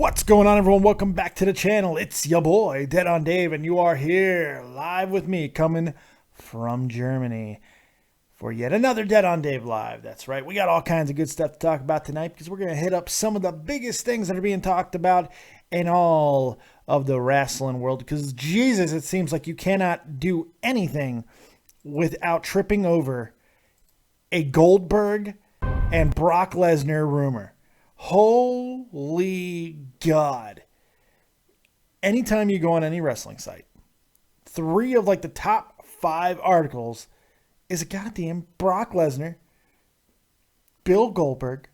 What's going on, everyone? Welcome back to the channel. It's your boy, Dead on Dave, and you are here live with me, coming from Germany for yet another Dead on Dave live. That's right. We got all kinds of good stuff to talk about tonight because we're going to hit up some of the biggest things that are being talked about in all of the wrestling world. Because, Jesus, it seems like you cannot do anything without tripping over a Goldberg and Brock Lesnar rumor. Holy God. Anytime you go on any wrestling site, 3 of the top 5 articles is a goddamn Brock Lesnar, Bill Goldberg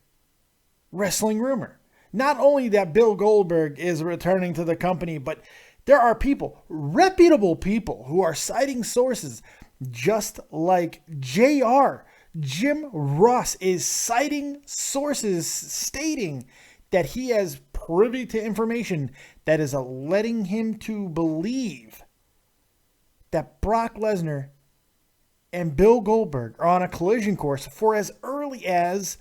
wrestling rumor. Not only that Bill Goldberg is returning to the company, but there are people, reputable people, who are citing sources just like JR. Jim Ross is citing sources stating that he has privy to information that is letting him to believe that Brock Lesnar and Bill Goldberg are on a collision course for as early as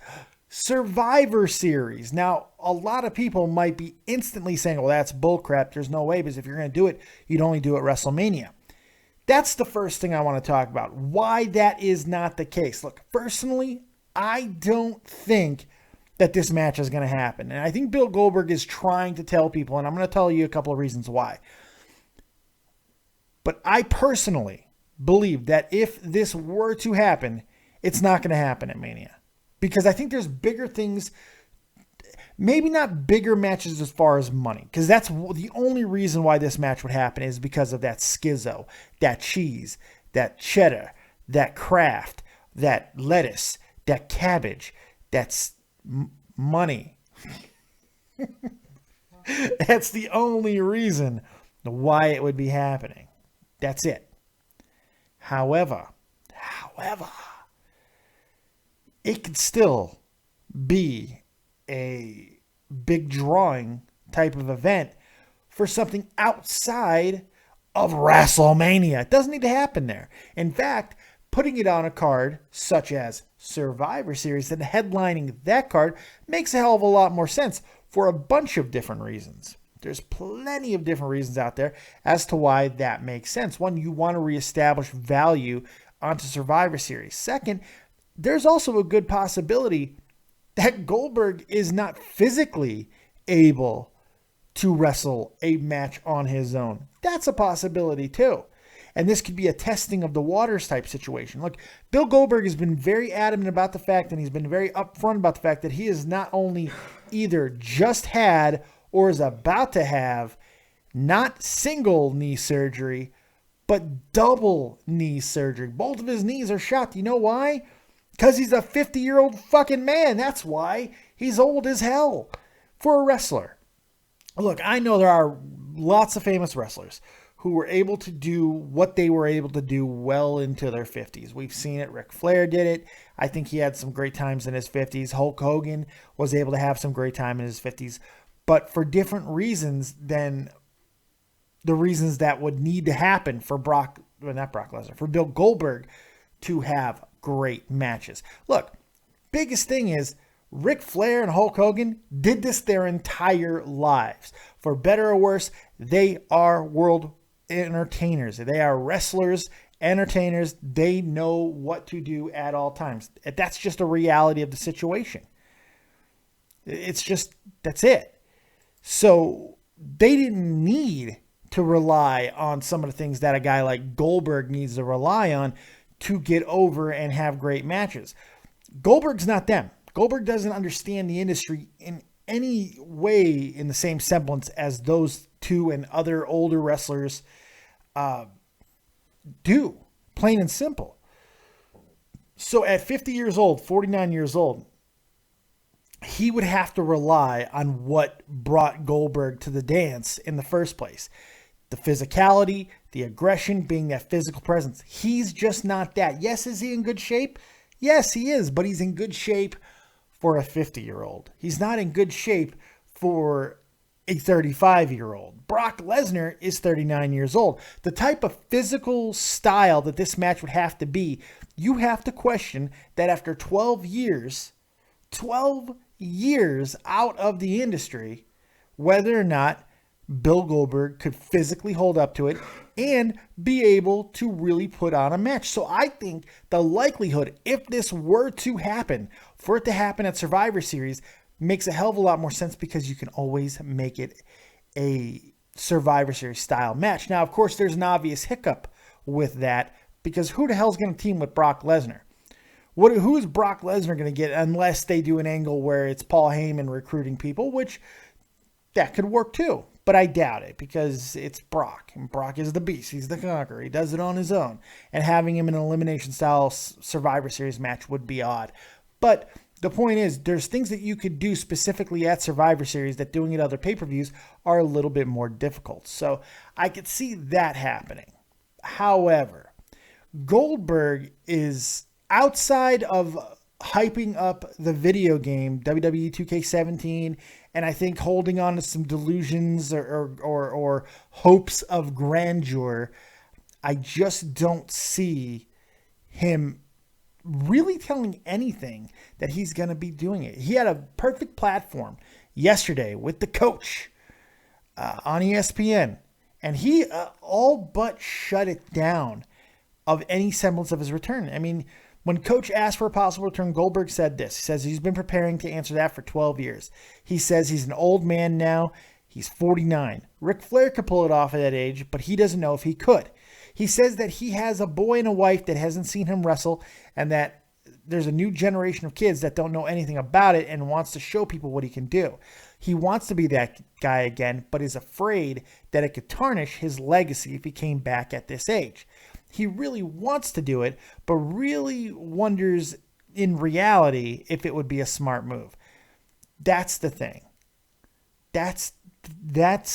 Survivor Series. Now, a lot of people might be instantly saying, well, that's bullcrap. There's no way, because if you're going to do it, you'd only do it at WrestleMania. That's the first thing I want to talk about, why that is not the case. Look, personally, I don't think that this match is going to happen. And I think Bill Goldberg is trying to tell people, and I'm going to tell you a couple of reasons why. But I personally believe that if this were to happen, it's not going to happen at Mania. Because I think there's bigger things, maybe not bigger matches as far as money, because that's the only reason why this match would happen is because of that schizo, that cheese, that cheddar, that Kraft, that lettuce, that cabbage, that's money. That's the only reason why it would be happening. That's it. However, it could still be a big drawing type of event for something outside of WrestleMania. It doesn't need to happen there. In fact, putting it on a card such as Survivor Series and headlining that card makes a hell of a lot more sense for a bunch of different reasons. There's plenty of different reasons out there as to why that makes sense. One, you want to reestablish value onto Survivor Series. Second, there's also a good possibility that Goldberg is not physically able to wrestle a match on his own. That's a possibility too. And this could be a testing of the waters type situation. Look, Bill Goldberg has been very adamant about the fact, and he's been very upfront about the fact that he is not only either just had or is about to have not single knee surgery, but double knee surgery. Both of his knees are shot. You know why? Because he's a 50-year-old fucking man. That's why. He's old as hell for a wrestler. Look, I know there are lots of famous wrestlers who were able to do what they were able to do well into their 50s. We've seen it. Ric Flair did it. I think he had some great times in his 50s. Hulk Hogan was able to have some great time in his 50s. But for different reasons than the reasons that would need to happen for for Bill Goldberg to have great matches. Look, biggest thing is Ric Flair and Hulk Hogan did this their entire lives. For better or worse, they are world entertainers. They are wrestlers, entertainers. They know what to do at all times. That's just a reality of the situation. That's it. So they didn't need to rely on some of the things that a guy like Goldberg needs to rely on to get over and have great matches. Goldberg's not them. Goldberg doesn't understand the industry in any way in the same semblance as those two and other older wrestlers do. Plain and simple. So at 50 years old, 49 years old, he would have to rely on what brought Goldberg to the dance in the first place. The physicality, the aggression, being that physical presence. He's just not that. Yes, is he in good shape? Yes, he is, but he's in good shape for a 50-year-old. He's not in good shape for a 35-year-old. Brock Lesnar is 39 years old. The type of physical style that this match would have to be, you have to question that after 12 years out of the industry, whether or not Bill Goldberg could physically hold up to it and be able to really put on a match. So I think the likelihood, if this were to happen, for it to happen at Survivor Series, makes a hell of a lot more sense because you can always make it a Survivor Series style match. Now, of course, there's an obvious hiccup with that because who the hell's going to team with Brock Lesnar? Who is Brock Lesnar going to get unless they do an angle where it's Paul Heyman recruiting people, which that could work too. But I doubt it because it's Brock. And Brock is the beast. He's the conqueror. He does it on his own. And having him in an elimination style Survivor Series match would be odd. But the point is, there's things that you could do specifically at Survivor Series that doing at other pay-per-views are a little bit more difficult. So I could see that happening. However, Goldberg is outside of hyping up the video game WWE 2K17 and I think holding on to some delusions or hopes of grandeur. I just don't see him really telling anything that he's going to be doing it. He had a perfect platform yesterday with the coach on ESPN, and he all but shut it down of any semblance of his return. I mean, when Coach asked for a possible return, Goldberg said this. He says he's been preparing to answer that for 12 years. He says he's an old man now. He's 49. Ric Flair could pull it off at that age, but he doesn't know if he could. He says that he has a boy and a wife that hasn't seen him wrestle and that there's a new generation of kids that don't know anything about it and wants to show people what he can do. He wants to be that guy again, but is afraid that it could tarnish his legacy if he came back at this age. He really wants to do it, but really wonders in reality if it would be a smart move. That's the thing. That's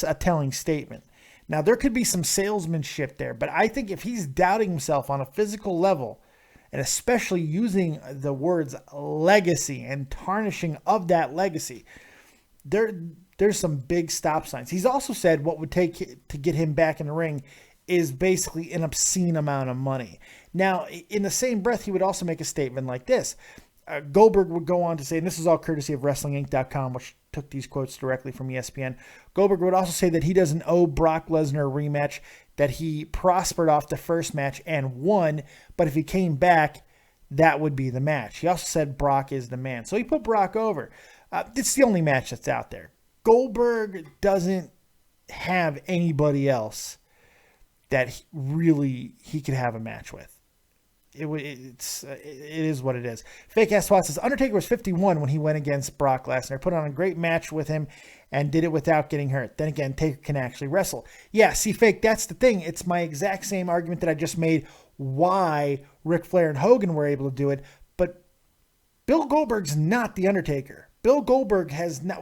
a telling statement. Now, there could be some salesmanship there, but I think if he's doubting himself on a physical level, and especially using the words legacy and tarnishing of that legacy, there's some big stop signs. He's also said what would take to get him back in the ring is basically an obscene amount of money. Now, in the same breath, he would also make a statement like this. Goldberg would go on to say, and this is all courtesy of WrestlingInc.com, which took these quotes directly from ESPN. Goldberg would also say that he doesn't owe Brock Lesnar a rematch, that he prospered off the first match and won, but if he came back, that would be the match. He also said Brock is the man. So he put Brock over. It's the only match that's out there. Goldberg doesn't have anybody else that he could have a match with. It is what it is. Fake Ass Swat says Undertaker was 51 when he went against Brock Lesnar. Put on a great match with him and did it without getting hurt. Then again, Taker can actually wrestle. Yeah, see, Fake, that's the thing. It's my exact same argument that I just made why Ric Flair and Hogan were able to do it. But Bill Goldberg's not the Undertaker. Bill Goldberg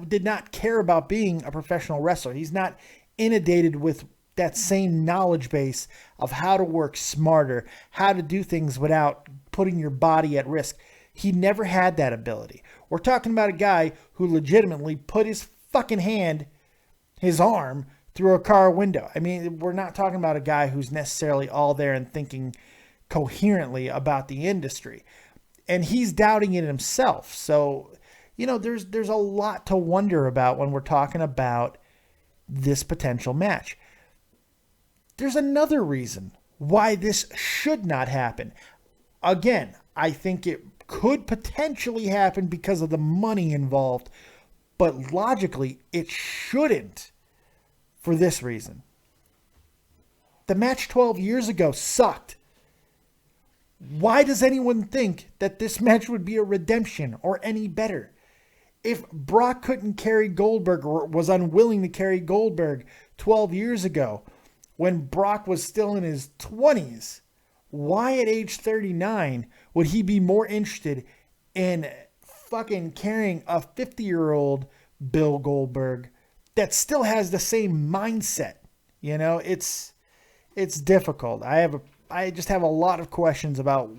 did not care about being a professional wrestler. He's not inundated with that same knowledge base of how to work smarter, how to do things without putting your body at risk. He never had that ability. We're talking about a guy who legitimately put his fucking hand, his arm, through a car window. I mean, we're not talking about a guy who's necessarily all there and thinking coherently about the industry. And he's doubting it himself. So, there's a lot to wonder about when we're talking about this potential match. There's another reason why this should not happen. Again, I think it could potentially happen because of the money involved, but logically, it shouldn't for this reason. The match 12 years ago sucked. Why does anyone think that this match would be a redemption or any better? If Brock couldn't carry Goldberg or was unwilling to carry Goldberg 12 years ago, when Brock was still in his 20s, why at age 39 would he be more interested in fucking carrying a 50-year-old Bill Goldberg that still has the same mindset? It's difficult. I just have a lot of questions about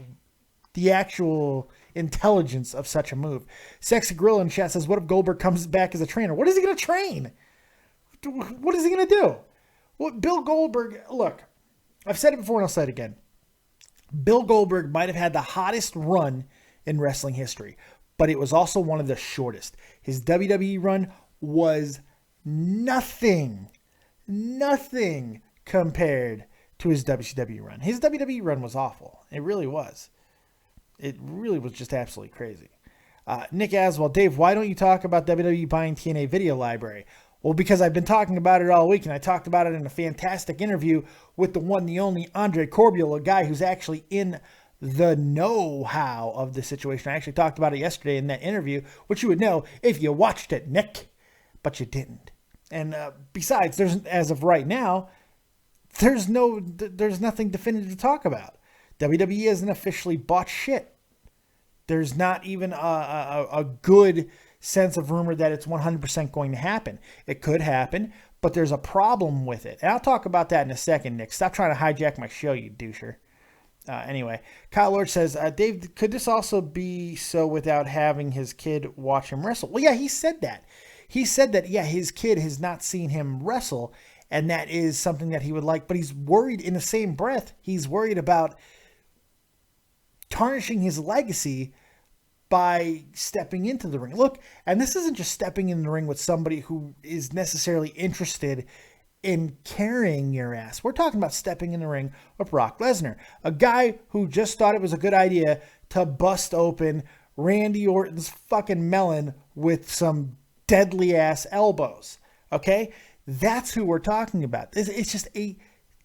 the actual intelligence of such a move. Sexy Gorilla in chat says, what if Goldberg comes back as a trainer? What is he going to train? What is he going to do? Well, Bill Goldberg, look, I've said it before and I'll say it again. Bill Goldberg might have had the hottest run in wrestling history, but it was also one of the shortest. His WWE run was nothing compared to his WCW run. His WWE run was awful. It really was. It really was just absolutely crazy. Nick Aswell, Dave, why don't you talk about WWE buying TNA video library? Well, because I've been talking about it all week, and I talked about it in a fantastic interview with the one, the only Andre Corbiel, a guy who's actually in the know-how of the situation. I actually talked about it yesterday in that interview, which you would know if you watched it, Nick, but you didn't. And besides, there's, as of right now, there's nothing definitive to talk about. WWE hasn't officially bought shit. There's not even a good sense of rumor that it's 100% going to happen. It could happen, but there's a problem with it. And I'll talk about that in a second, Nick. Stop trying to hijack my show, you doucher. Anyway, Kyle Lord says, Dave, could this also be so without having his kid watch him wrestle? Well, yeah, he said that. He said that, yeah, his kid has not seen him wrestle, and that is something that he would like. But he's worried in the same breath. He's worried about tarnishing his legacy by stepping into the ring. Look, and this isn't just stepping in the ring with somebody who is necessarily interested in carrying your ass. We're talking about stepping in the ring with Brock Lesnar, a guy who just thought it was a good idea to bust open Randy Orton's fucking melon with some deadly ass elbows. Okay? That's who we're talking about. It's just a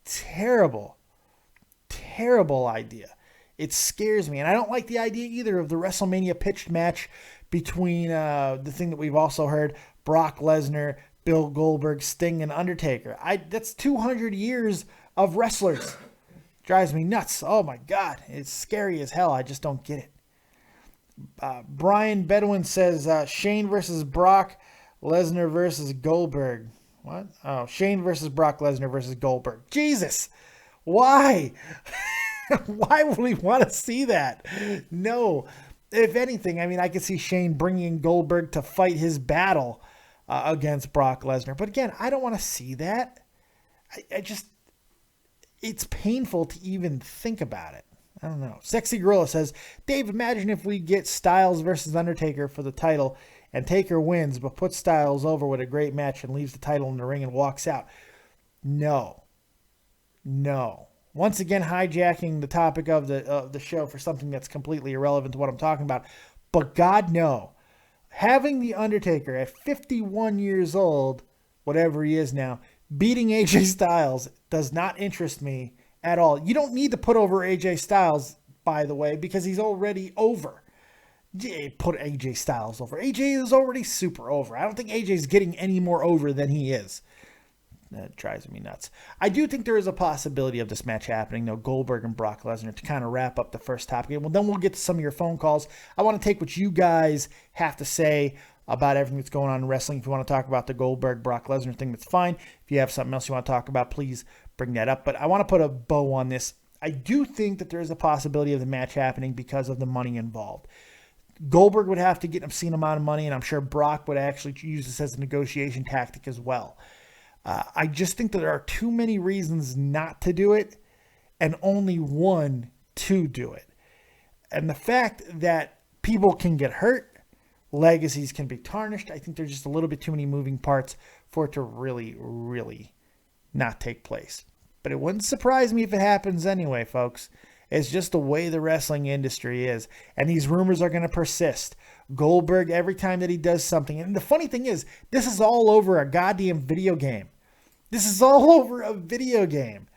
terrible, terrible idea. It scares me. And I don't like the idea either of the WrestleMania pitched match between the thing that we've also heard, Brock Lesnar, Bill Goldberg, Sting, and Undertaker. That's 200 years of wrestlers. Drives me nuts. Oh my God. It's scary as hell. I just don't get it. Brian Bedouin says Shane versus Brock Lesnar versus Goldberg. What? Oh, Shane versus Brock Lesnar versus Goldberg. Jesus. Why? Why would we want to see that? No. If anything, I mean, I could see Shane bringing Goldberg to fight his battle against Brock Lesnar. But again, I don't want to see that. I just, it's painful to even think about it. I don't know. Sexy Gorilla says, Dave, imagine if we get Styles versus Undertaker for the title and Taker wins, but puts Styles over with a great match and leaves the title in the ring and walks out. No. Once again, hijacking the topic of the show for something that's completely irrelevant to what I'm talking about. But God, no. Having The Undertaker at 51 years old, whatever he is now, beating AJ Styles does not interest me at all. You don't need to put over AJ Styles, by the way, because he's already over. Put AJ Styles over. AJ is already super over. I don't think AJ's getting any more over than he is. That drives me nuts. I do think there is a possibility of this match happening, though, Goldberg and Brock Lesnar, to kind of wrap up the first topic. Well, then we'll get to some of your phone calls. I want to take what you guys have to say about everything that's going on in wrestling. If you want to talk about the Goldberg-Brock Lesnar thing, that's fine. If you have something else you want to talk about, please bring that up. But I want to put a bow on this. I do think that there is a possibility of the match happening because of the money involved. Goldberg would have to get an obscene amount of money, and I'm sure Brock would actually use this as a negotiation tactic as well. I just think that there are too many reasons not to do it and only one to do it. And the fact that people can get hurt, legacies can be tarnished, I think there's just a little bit too many moving parts for it to really, really not take place. But it wouldn't surprise me if it happens anyway, folks. It's just the way the wrestling industry is. And these rumors are going to persist. Goldberg, every time that he does something. And the funny thing is, this is all over a goddamn video game. This is all over a video game.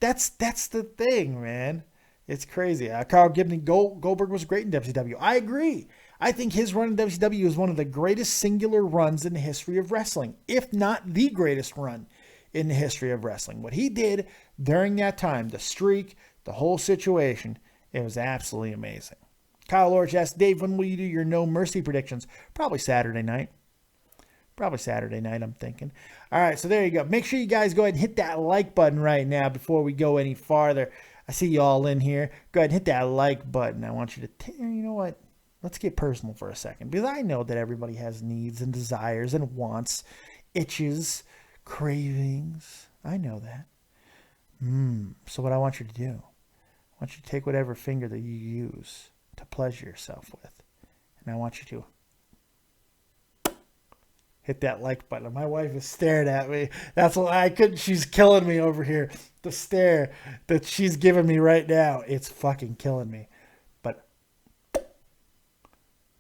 That's the thing, man. It's crazy. Carl Gibney, Goldberg was great in WCW. I agree. I think his run in WCW is one of the greatest singular runs in the history of wrestling, if not the greatest run in the history of wrestling. What he did during that time, the streak, the whole situation, it was absolutely amazing. Kyle Lorch asked, Dave, when will you do your No Mercy predictions? Probably Saturday night. I'm thinking. All right, so there you go. Make sure you guys go ahead and hit that like button right now before we go any farther. I see you all in here. Go ahead and hit that like button. I want you to, you know what? Let's get personal for a second, because I know that everybody has needs and desires and wants, itches, cravings. I know that. So what I want you to do, I want you to take whatever finger that you use to pleasure yourself with, and I want you to hit that like button. My wife is staring at me. That's what I couldn't. She's killing me over here. The stare that she's giving me right now, it's fucking killing me. But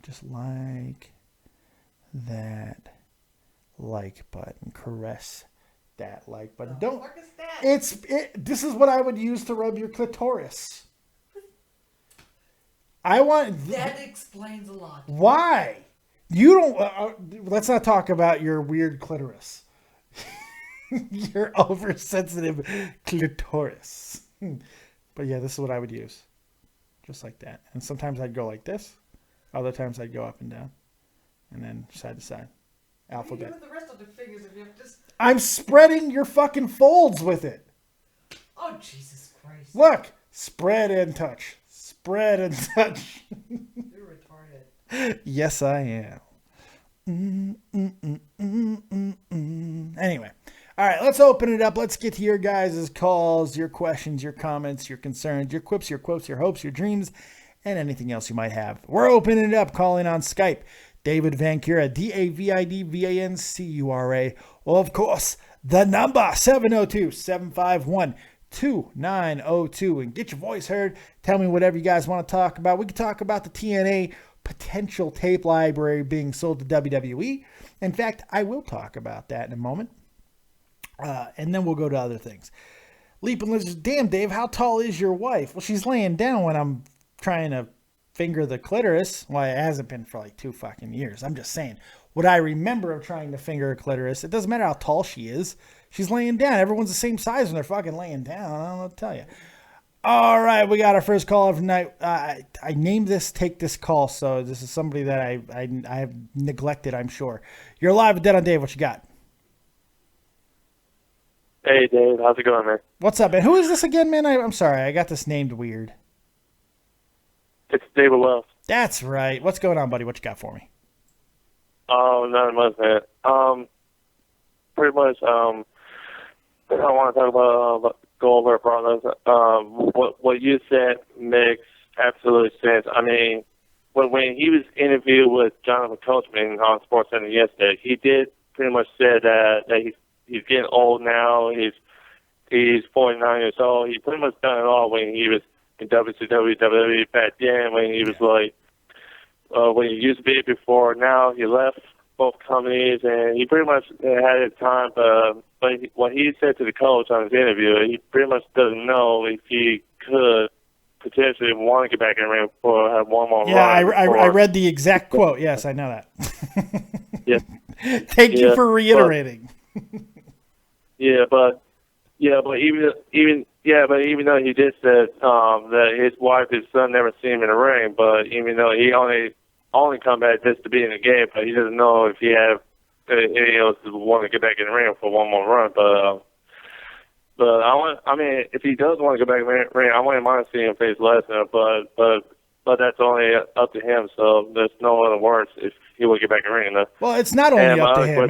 just like that like button, caress that like button. Don't. What is that? This is what I would use to rub your clitoris. I want. That explains a lot. Why? You don't. Let's not talk about your weird clitoris. Your oversensitive clitoris. But yeah, this is what I would use. Just like that. And sometimes I'd go like this. Other times I'd go up and down. And then side to side. Alphabet. What are the rest of the fingers if you have just... I'm spreading your fucking folds with it. Oh, Jesus Christ. Look. Spread and touch. Spread and touch. You're retarded. Yes, I am. Anyway. All right, let's open it up. Let's get to your guys' calls, your questions, your comments, your concerns, your quips, your quotes, your hopes, your dreams, and anything else you might have. We're opening it up, calling on Skype. David Vancura, DavidVancura. Of course, the number 702-751-2902. And get your voice heard. Tell me whatever you guys want to talk about. We can talk about the TNA potential tape library being sold to WWE. In fact, I will talk about that in a moment. And then we'll go to other things. Leaping Lizards, damn, Dave, how tall is your wife? Well, she's laying down when I'm trying to finger the clitoris. Well, it hasn't been for like 2 fucking years. I'm just saying. What I remember of trying to finger a clitoris, it doesn't matter how tall she is. She's laying down. Everyone's the same size when they're fucking laying down. I don't know what to tell you. All right, we got our first call of the night. I named this Take This Call, so this is somebody that I have neglected, I'm sure. You're live with Dead on Dave. What you got? Hey, Dave. How's it going, man? What's up, man? Who is this again, man? I'm sorry. I got this named weird. It's David Wells. That's right. What's going on, buddy? What you got for me? Oh, not much, man. Pretty much, I want to talk about Goldberg brothers. What you said makes absolute sense. I mean, when he was interviewed with Jonathan Coachman on SportsCenter yesterday, he did pretty much say that he's getting old now. He's 49 years old. He pretty much done it all when he was in WCW, WWE back then, when he was like, when he used to be before. Now he left both companies, and he pretty much had his time. But what he said to the coach on his interview, he pretty much doesn't know if he could potentially want to get back in the ring for have one more run. I read the exact quote. Yes, I know that. Yeah. Thank you for reiterating. But even though he did say that his wife and son never seen him in the ring, but even though he only come back just to be in the game, but he doesn't know if he have any else want to get back in the ring for one more run. But if he does want to get back in the ring, I wouldn't mind seeing him face Lesnar, but that's only up to him. So there's no other words if he will get back in the ring. Well, it's not only up to him.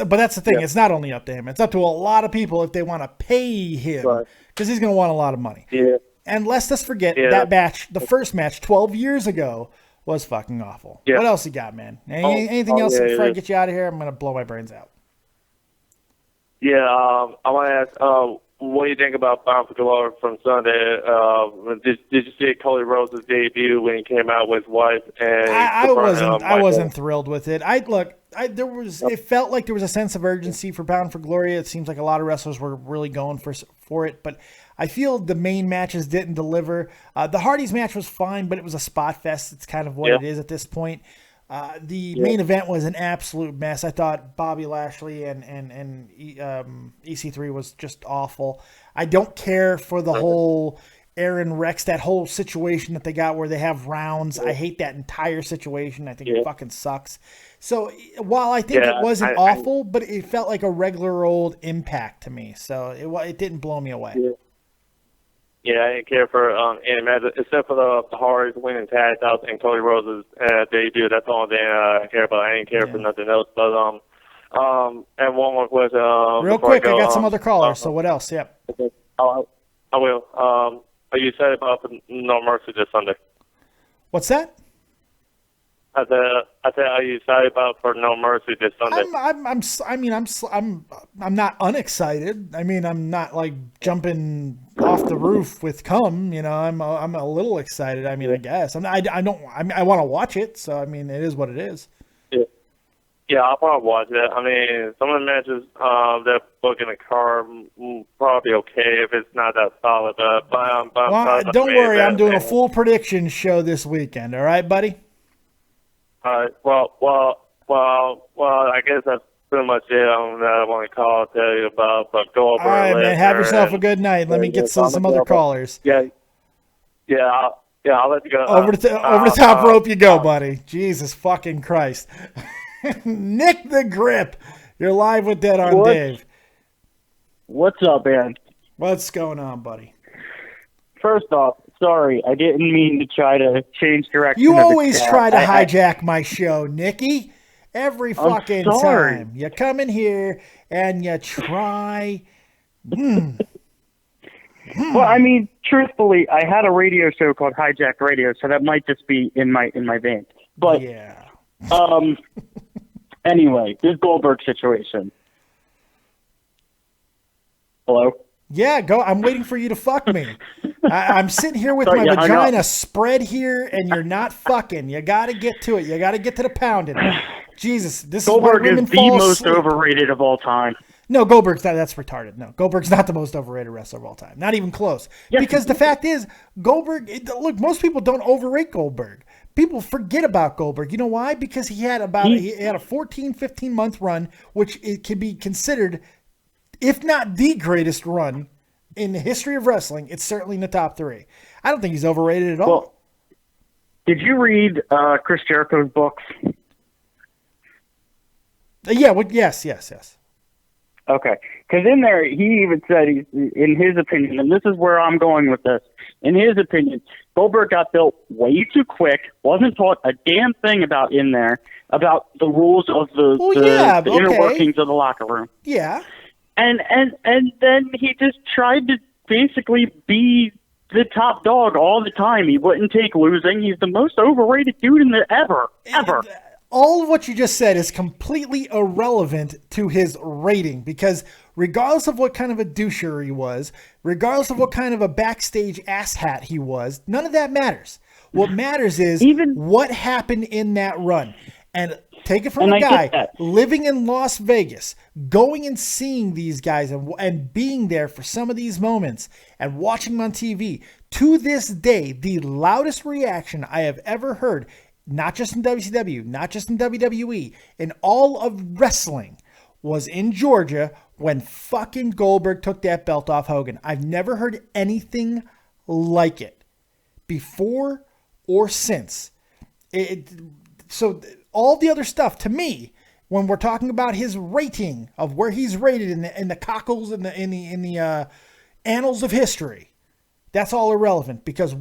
But that's the thing. Yeah. It's not only up to him. It's up to a lot of people if they want to pay him, because he's going to want a lot of money. Yeah. And let's just forget that match, the first match 12 years ago, was fucking awful. Yeah. What else you got, man? Anything else before I get you out of here? I'm going to blow my brains out. Yeah, I want to ask, what do you think about Bound for Glory from Sunday? Did you see Cody Rhodes' debut when he came out with his wife? And I wasn't thrilled with it. It felt like there was a sense of urgency for Bound for Glory. It seems like a lot of wrestlers were really going for it, but I feel the main matches didn't deliver. The Hardys match was fine, but it was a spot fest. It's kind of what it is at this point. The main event was an absolute mess. I thought Bobby Lashley and EC3 was just awful. I don't care for the whole Aaron Rex, that whole situation that they got where they have rounds. I hate that entire situation. I think it fucking sucks. So while I think it wasn't awful, but it felt like a regular old Impact to me. So it didn't blow me away. Yeah, I didn't care for any match except for the Hardys winning tag titles and Cody Rhodes' debut. That's the only thing I care about. I didn't care for nothing else. But and one more question. Real quick, I got some other callers. So what else? Yep. Okay. I will. Are you excited about No Mercy this Sunday? What's that? I said, are you excited about for No Mercy this Sunday? I'm not unexcited. I mean, I'm not like jumping off the roof with cum. You know, I'm a little excited. I mean, I guess I want to watch it. So I mean, it is what it is. Yeah, I'll probably watch it. I mean, some of the matches they're booking a card probably okay if it's not that solid. Well, don't worry, I'm doing a full prediction show this weekend. All right, buddy. All right. Well. I guess that's pretty much it on that I want to call and tell you about. But go over. All right, man. Have yourself a good night. Let me get some other callers. Yeah. I'll let you go. Over the top rope you go, buddy. Jesus fucking Christ. Nick the Grip. You're live with Dead on Dave. What's up, man? What's going on, buddy? First off, sorry, I didn't mean to try to change direction. You always try to hijack my show, Nicky. Every fucking time. You come in here and you try. Well, I mean, truthfully, I had a radio show called Hijack Radio, so that might just be in my vein. But yeah. Anyway, this Goldberg situation. Hello? Yeah, go. I'm waiting for you to fuck me. I'm sitting here with my vagina spread here, and you're not fucking. You got to get to it. You got to get to the pounding. Jesus, this Goldberg is why women is the fall most asleep. overrated of all time. No, Goldberg's not. That's retarded. No, Goldberg's not the most overrated wrestler of all time. Not even close. Yes. Because the fact is, Goldberg. Look, most people don't overrate Goldberg. People forget about Goldberg. You know why? Because he had a 14, 15 month run, which it can be considered, if not the greatest run in the history of wrestling. It's certainly in the top 3. I don't think he's overrated at all. Well, did you read Chris Jericho's books? Yeah. Yes. Okay. Because in there, he even said, in his opinion, and this is where I'm going with this, in his opinion, Goldberg got built way too quick, wasn't taught a damn thing about the rules of the inner workings of the locker room. Yeah. And then he just tried to basically be the top dog all the time. He wouldn't take losing. He's the most overrated dude in the ever. All of what you just said is completely irrelevant to his rating, because regardless of what kind of a doucher he was, regardless of what kind of a backstage asshat he was, none of that matters. What matters is what happened in that run. And take it from a guy living in Las Vegas, going and seeing these guys and being there for some of these moments and watching them on TV. To this day, the loudest reaction I have ever heard, not just in WCW, not just in WWE, in all of wrestling, was in Georgia when fucking Goldberg took that belt off Hogan. I've never heard anything like it before or since. So all the other stuff, to me, when we're talking about his rating of where he's rated in the cockles in the annals of history, that's all irrelevant, because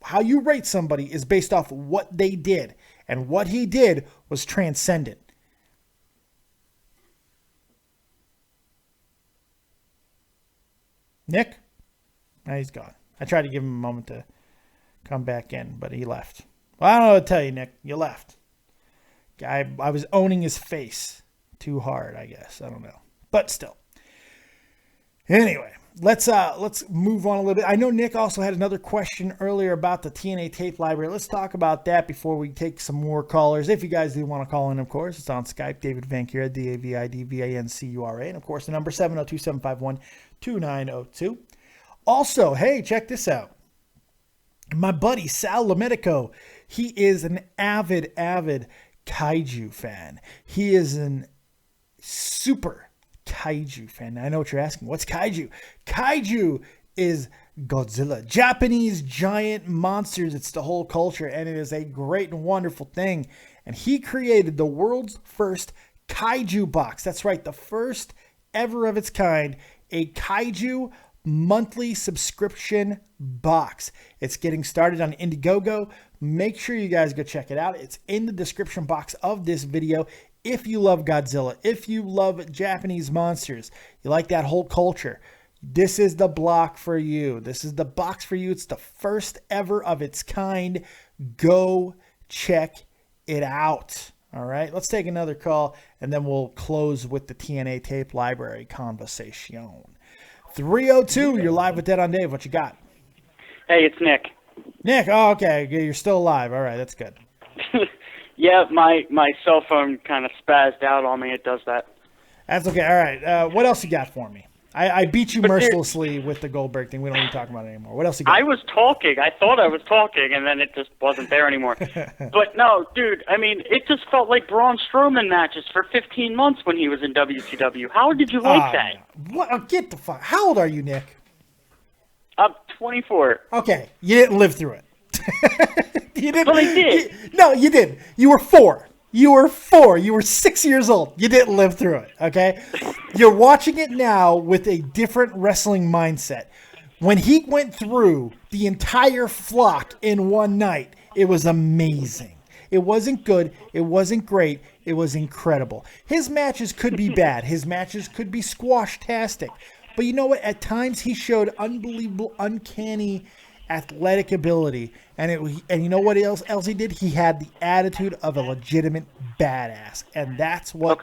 how you rate somebody is based off what they did, and what he did was transcendent. Nick? No, he's gone. I tried to give him a moment to come back in, but he left. Well, I don't know what to tell you, Nick. You left. I was owning his face too hard, I guess. I don't know. But still. Anyway, let's move on a little bit. I know Nick also had another question earlier about the TNA tape library. Let's talk about that before we take some more callers. If you guys do want to call in, of course, it's on Skype, David Vancura, DavidVancura. And, of course, the number 702-751-2902. Also, hey, check this out. My buddy, Sal Lametico, he is an avid kaiju fan. He is an super kaiju fan. I know what you're asking. What's kaiju? Kaiju is Godzilla. Japanese giant monsters. It's the whole culture, and it is a great and wonderful thing. And he created the world's first KAIJU box. That's right, the first ever of its kind, a kaiju monthly subscription box. It's getting started on Indiegogo. Make sure you guys go check it out. It's in the description box of this video. If you love Godzilla, if you love Japanese monsters, you like that whole culture, this is the block for you. This is the box for you. It's the first ever of its kind. Go check it out. All right, let's take another call, and then we'll close with the TNA tape library conversation. 302, you're live with Dead on Dave. What you got? Hey, it's Nick. Nick, oh, okay, you're still alive. All right, that's good. Yeah, my cell phone kind of spazzed out on me. It does that. That's okay. All right, what else you got for me? I beat you But mercilessly with the Goldberg thing. We don't even talk about it anymore. What else you got? I was talking. I thought I was talking, and then it just wasn't there anymore. But no, dude, I mean, it just felt like Braun Strowman matches for 15 months when he was in WCW. How did you like that? What? Get the fuck. How old are you, Nick? I'm 24. Okay, you didn't live through it. You didn't. But I did. No, you did. You were 4. You were 4. You were 6 years old. You didn't live through it, okay? You're watching it now with a different wrestling mindset. When he went through the entire flock in one night, it was amazing. It wasn't good. It wasn't great. It was incredible. His matches could be bad. His matches could be squash-tastic. But you know what? At times, he showed unbelievable, uncanny athletic ability, and you know what else he did? He had the attitude of a legitimate badass, and that's what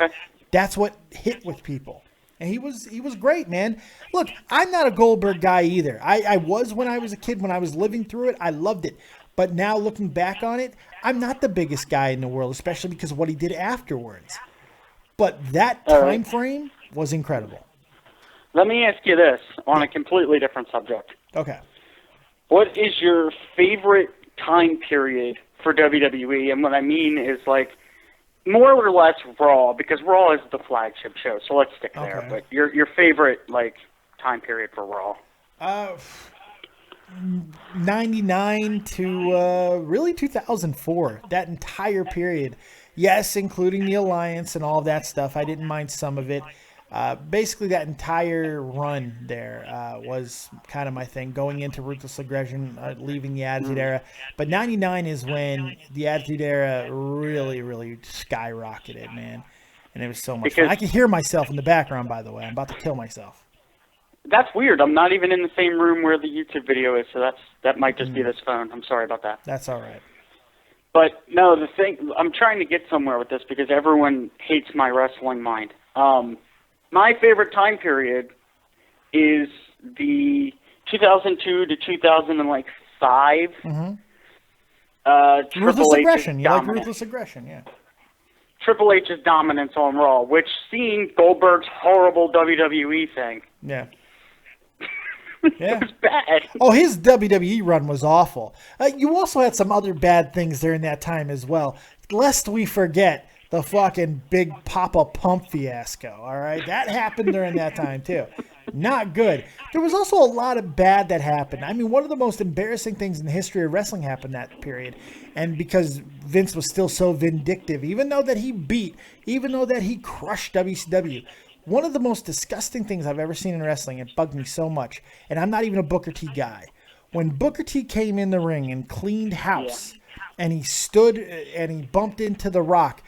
hit with people. And he was great, man. Look, I'm not a Goldberg guy either. I was when I was a kid, when I was living through it. I loved it, but now looking back on it, I'm not the biggest guy in the world, especially because of what he did afterwards. But that time frame was incredible. Let me ask you this on a completely different subject. Okay. What is your favorite time period for WWE? And what I mean is, like, more or less Raw, because Raw is the flagship show, so let's stick there. Okay. But your favorite, like, time period for Raw? 99 to really 2004. That entire period. Yes, including the Alliance and all of that stuff. I didn't mind some of it. Basically, that entire run there was kind of my thing, going into Ruthless Aggression, leaving the Attitude Era. But 99 is when the Attitude Era really, really skyrocketed, man. And it was so much fun. I can hear myself in the background, by the way. I'm about to kill myself. That's weird. I'm not even in the same room where the YouTube video is, so that might just be this phone. I'm sorry about that. That's all right. But, no, the thing, I'm trying to get somewhere with this because everyone hates my wrestling mind. My favorite time period is the 2002 to 2005. Ruthless Aggression. You like Ruthless Aggression, yeah. Triple H's dominance on Raw, which seen Goldberg's horrible WWE thing. Yeah. It was bad. Oh, his WWE run was awful. You also had some other bad things during that time as well. Lest we forget the fucking Big Papa Pump fiasco, all right? That happened during that time, too. Not good. There was also a lot of bad that happened. I mean, one of the most embarrassing things in the history of wrestling happened that period. And because Vince was still so vindictive, even though that he crushed WCW, one of the most disgusting things I've ever seen in wrestling, it bugged me so much, and I'm not even a Booker T guy. When Booker T came in the ring and cleaned house, and he stood and he bumped into The Rock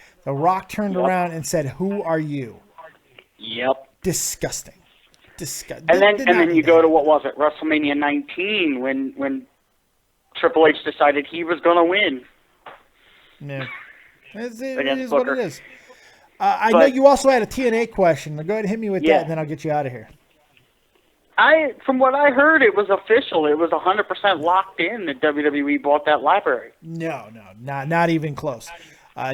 turned around and said, "Who are you?" Yep. Disgusting. And then you go to, what was it, WrestleMania 19, when Triple H decided he was going to win. Yeah. It is Booker. what it is. I know you also had a TNA question. Go ahead and hit me with that, and then I'll get you out of here. From what I heard, it was official. It was 100% locked in that WWE bought that library. No, not even close.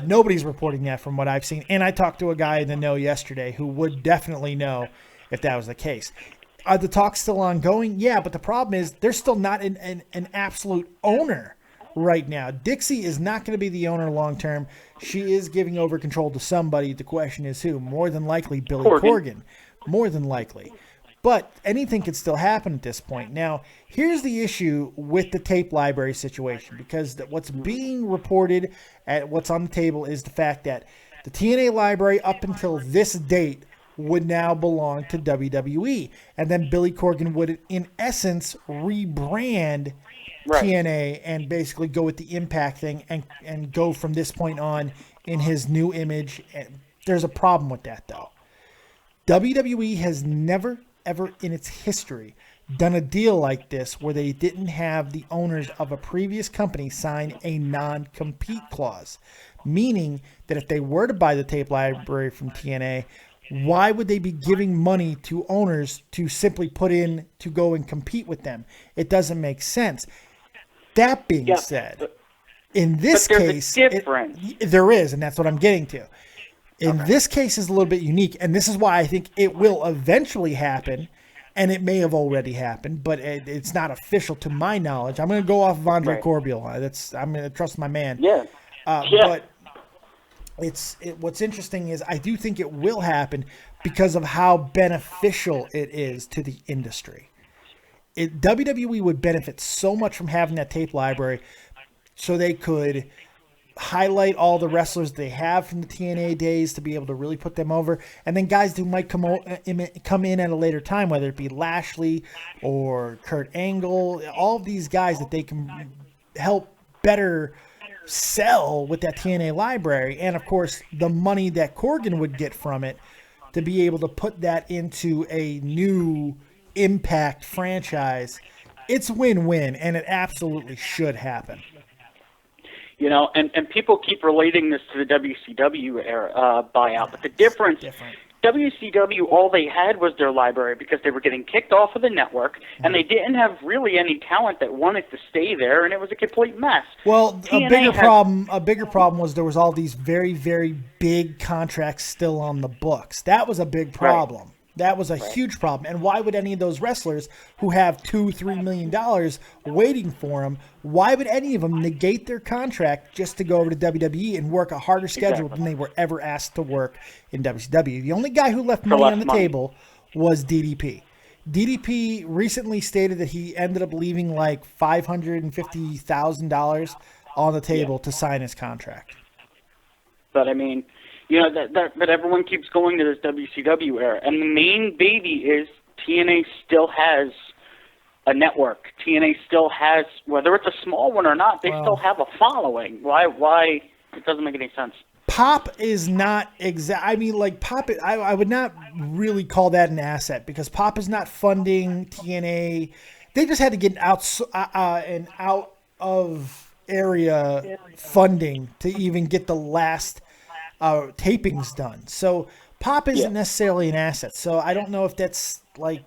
Nobody's reporting that from what I've seen. And I talked to a guy in the know yesterday who would definitely know if that was the case. Are the talks still ongoing? Yeah, but the problem is there's still not an absolute owner right now. Dixie is not going to be the owner long term. She is giving over control to somebody. The question is who? More than likely Billy Corgan. More than likely. But anything could still happen at this point. Now, here's the issue with the tape library situation, because what's being reported at what's on the table is the fact that the TNA library up until this date would now belong to WWE. And then Billy Corgan would, in essence, rebrand TNA and basically go with the Impact thing and go from this point on in his new image. And there's a problem with that, though. WWE has never, ever in its history done a deal like this where they didn't have the owners of a previous company sign a non-compete clause, meaning that if they were to buy the tape library from TNA, why would they be giving money to owners to simply put in to go and compete with them? It doesn't make sense. That being said, in this case, there is, and that's what I'm getting to. In this case is a little bit unique, and this is why I think it will eventually happen, and it may have already happened, but it's not official to my knowledge. I'm going to go off of Andre Corbiel. I'm going to trust my man. Yeah. But what's interesting is I do think it will happen because of how beneficial it is to the industry. WWE would benefit so much from having that tape library, so they could highlight all the wrestlers they have from the TNA days to be able to really put them over. And then guys who might come in at a later time, whether it be Lashley or Kurt Angle, all of these guys that they can help better sell with that TNA library. And of course, the money that Corgan would get from it to be able to put that into a new Impact franchise. It's win-win, and it absolutely should happen. You know, and people keep relating this to the WCW era buyout, but the difference, WCW, all they had was their library because they were getting kicked off of the network, and they didn't have really any talent that wanted to stay there, and it was a complete mess. Well, a bigger problem was there was all these very, very big contracts still on the books. That was a big problem. Right. That was a huge problem. And why would any of those wrestlers who have $2-3 million waiting for them, why would any of them negate their contract just to go over to WWE and work a harder schedule than they were ever asked to work in WCW? The only guy who left money on the table was DDP. DDP recently stated that he ended up leaving like $550,000 on the table to sign his contract. But I mean, you know, that everyone keeps going to this WCW era. And the main baby is TNA still has a network. TNA still has, whether it's a small one or not, they still have a following. Why? It doesn't make any sense. Pop is not I mean, like, Pop, I would not really call that an asset because Pop is not funding TNA. They just had to get an out of area funding to even get the last tapings done. So Pop isn't necessarily an asset. So I don't know if that's like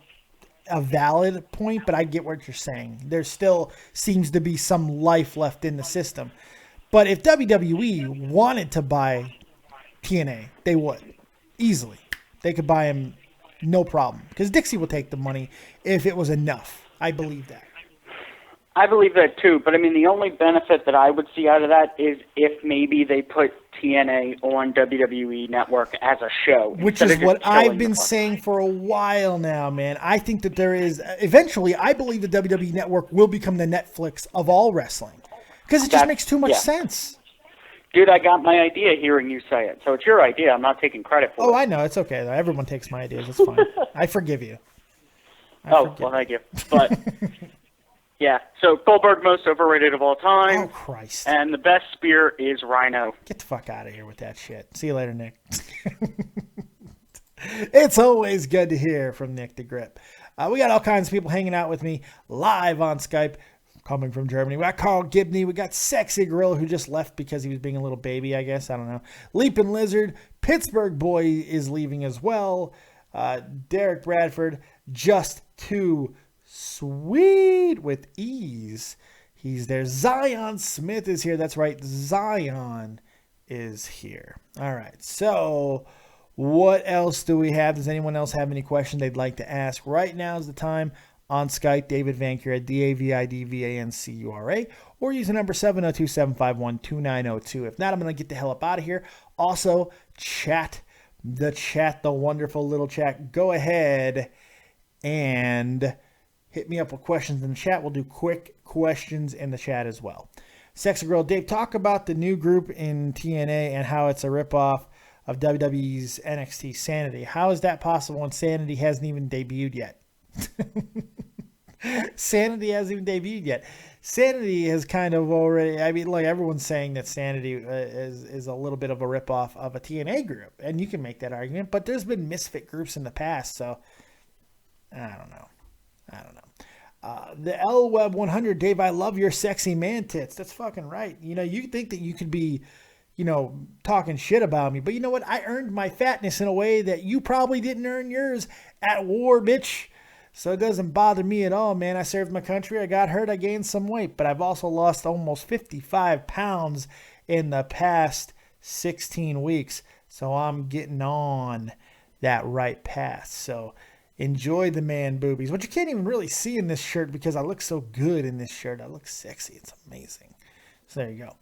a valid point, but I get what you're saying. There still seems to be some life left in the system. But if WWE wanted to buy TNA, they would easily. They could buy him no problem because Dixie will take the money if it was enough. I believe that. I believe that too, but I mean, the only benefit that I would see out of that is if maybe they put TNA on WWE Network as a show. Which is what I've been saying for a while now, man. I think that there is, eventually, I believe the WWE Network will become the Netflix of all wrestling because it just makes too much sense. Dude, I got my idea hearing you say it, so it's your idea. I'm not taking credit for it. Oh, I know. It's okay, though. Everyone takes my ideas. It's fine. I forgive you. Well, thank you. But... yeah, so Goldberg, most overrated of all time. Oh, Christ. And the best spear is Rhino. Get the fuck out of here with that shit. See you later, Nick. It's always good to hear from Nick the Grip. We got all kinds of people hanging out with me live on Skype, coming from Germany. We got Carl Gibney. We got Sexy Gorilla, who just left because he was being a little baby, I guess. I don't know. Leaping Lizard. Pittsburgh Boy is leaving as well. Derek Bradford. Just too sweet with ease. He's there. Zion Smith is here. That's right. Zion is here. All right. So what else do we have? Does anyone else have any questions they'd like to ask? Right now is the time on Skype. David Vancura, DAVIDVANCURA, or use the number 702-751-2902. If not, I'm going to get the hell up out of here. Also, the wonderful little chat. Go ahead and hit me up with questions in the chat. We'll do quick questions in the chat as well. Sexy Girl Dave, talk about the new group in TNA and how it's a ripoff of WWE's NXT Sanity. How is that possible when Sanity hasn't even debuted yet? Sanity hasn't even debuted yet. Sanity has kind of already, I mean, like everyone's saying that Sanity is a little bit of a ripoff of a TNA group. And you can make that argument, but there's been misfit groups in the past, so I don't know. The L Web 100, Dave, I love your sexy man tits. That's fucking right. You know, you think that you could be, you know, talking shit about me, but you know what? I earned my fatness in a way that you probably didn't earn yours at war, bitch. So it doesn't bother me at all, man. I served my country. I got hurt. I gained some weight, but I've also lost almost 55 pounds in the past 16 weeks. So I'm getting on that right path. So enjoy the man boobies, which you can't even really see in this shirt because I look so good in this shirt. I look sexy. It's amazing. So there you go.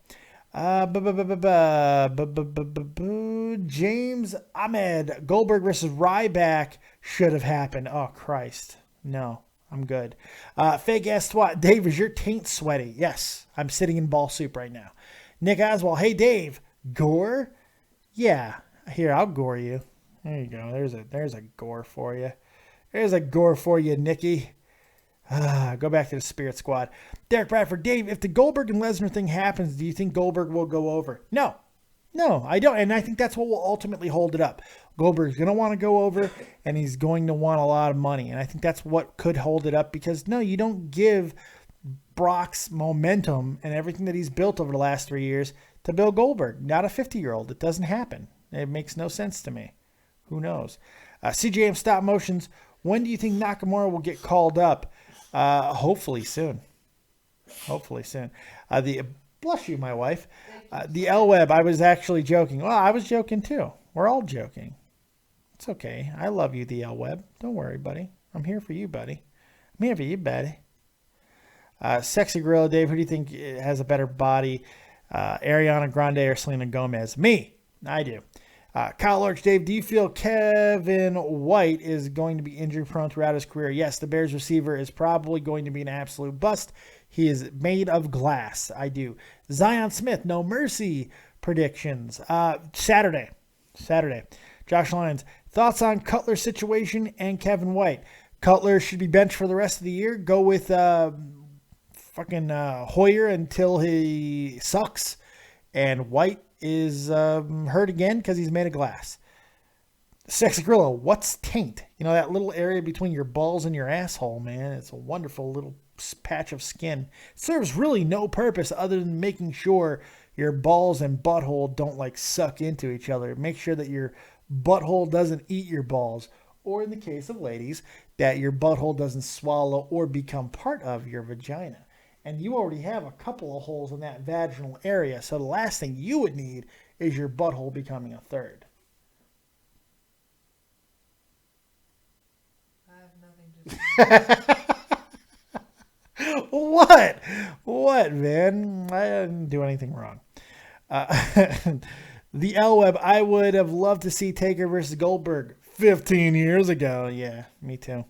James Ahmed, Goldberg versus Ryback should have happened. Oh, Christ. No, I'm good. Fake ass twat. Dave, is your taint sweaty? Yes, I'm sitting in ball soup right now. Nick Oswald, hey, Dave, gore? Yeah, here, I'll gore you. There you go. There's a gore for you. There's a gore for you, Nicky. Go back to the Spirit Squad. Derek Bradford, Dave, if the Goldberg and Lesnar thing happens, do you think Goldberg will go over? No, I don't. And I think that's what will ultimately hold it up. Goldberg's going to want to go over, and he's going to want a lot of money. And I think that's what could hold it up because, no, you don't give Brock's momentum and everything that he's built over the last 3 years to Bill Goldberg, not a 50-year-old. It doesn't happen. It makes no sense to me. Who knows? CJM Stop Motions, when do you think Nakamura will get called up? Hopefully soon. Bless you, my wife. The L Web, I was actually joking. Well, I was joking too. We're all joking. It's okay. I love you, the L Web. Don't worry, buddy. I'm here for you, buddy. I'm here for you, buddy. Sexy Gorilla, Dave, who do you think has a better body? Ariana Grande or Selena Gomez? Me. I do. Kyle Lurch, Dave, do you feel Kevin White is going to be injury prone throughout his career? Yes, the Bears receiver is probably going to be an absolute bust. He is made of glass. I do. Zion Smith, no mercy predictions. Saturday. Josh Lyons, thoughts on Cutler's situation and Kevin White? Cutler should be benched for the rest of the year. Go with Hoyer until he sucks. And White is hurt again because he's made of glass. Sexy Gorilla, what's taint? You know, that little area between your balls and your asshole, man. It's a wonderful little patch of skin. It serves really no purpose other than making sure your balls and butthole don't like suck into each other. Make sure that your butthole doesn't eat your balls. Or in the case of ladies, that your butthole doesn't swallow or become part of your vagina. And you already have a couple of holes in that vaginal area. So the last thing you would need is your butthole becoming a third. I have nothing to say. What, man? I didn't do anything wrong. The L Web, I would have loved to see Taker versus Goldberg 15 years ago. Yeah, me too.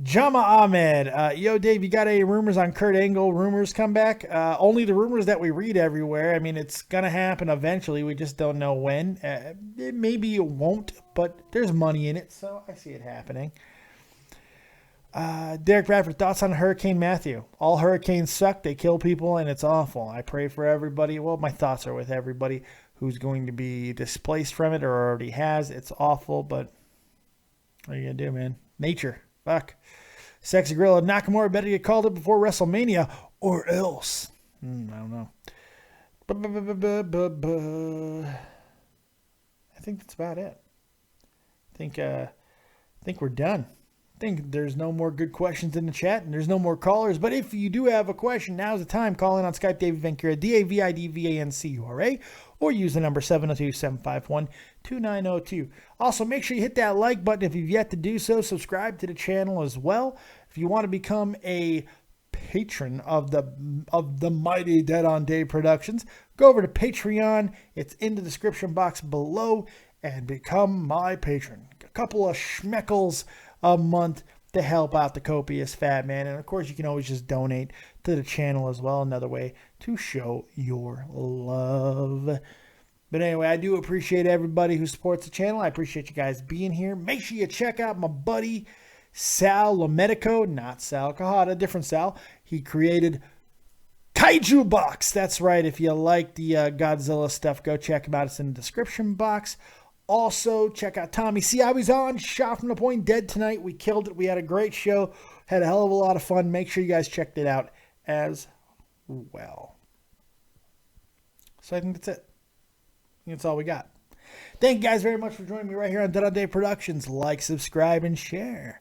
Jama Ahmed, yo Dave, you got any rumors on Kurt Angle rumors come back? Only the rumors that we read everywhere. I mean, it's gonna happen eventually. We just don't know when. Maybe it won't, but there's money in it, so I see it happening. Derek Bradford, thoughts on Hurricane Matthew? All hurricanes suck. They kill people, and it's awful. I pray for everybody. Well, my thoughts are with everybody who's going to be displaced from it or already has. It's awful, but what are you going to do, man? Nature. Fuck. Sexy Gorilla, Nakamura better get called up before WrestleMania or else. I don't know. I think that's about it. I think we're done. I think there's no more good questions in the chat, and there's no more callers. But if you do have a question, now's the time. Call in on Skype, David Vancura, DAVIDVANCURA, or use the number 702-751-2902. Also, make sure you hit that like button if you've yet to do so. Subscribe to the channel as well. If you want to become a patron of the mighty Dead on Dave Productions, go over to Patreon. It's in the description box below, and become my patron. A couple of schmeckles a month to help out the copious fat man. And of course, you can always just donate to the channel as well. Another way to show your love. But anyway, I do appreciate everybody who supports the channel. I appreciate you guys being here. Make sure you check out my buddy Sal Lomedico, not Sal Cajada, different Sal. He created KAIJU BOX. That's right. If you like the Godzilla stuff, go check him out. It's in the description box. Also, check out Tommy C. I was on Shot from the Point Dead tonight. We killed it. We had a great show. Had a hell of a lot of fun. Make sure you guys checked it out as well. So I think that's it. I think that's all we got. Thank you guys very much for joining me right here on Dead on Day Productions. Like, subscribe, and share.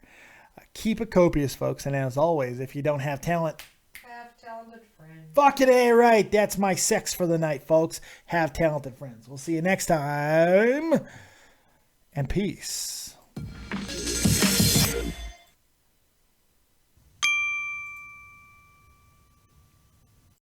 Keep it copious, folks. And as always, if you don't have talent, Have talented friends. fuck it, A, right. That's my sex for the night, folks. Have talented friends. We'll see you next time. And peace.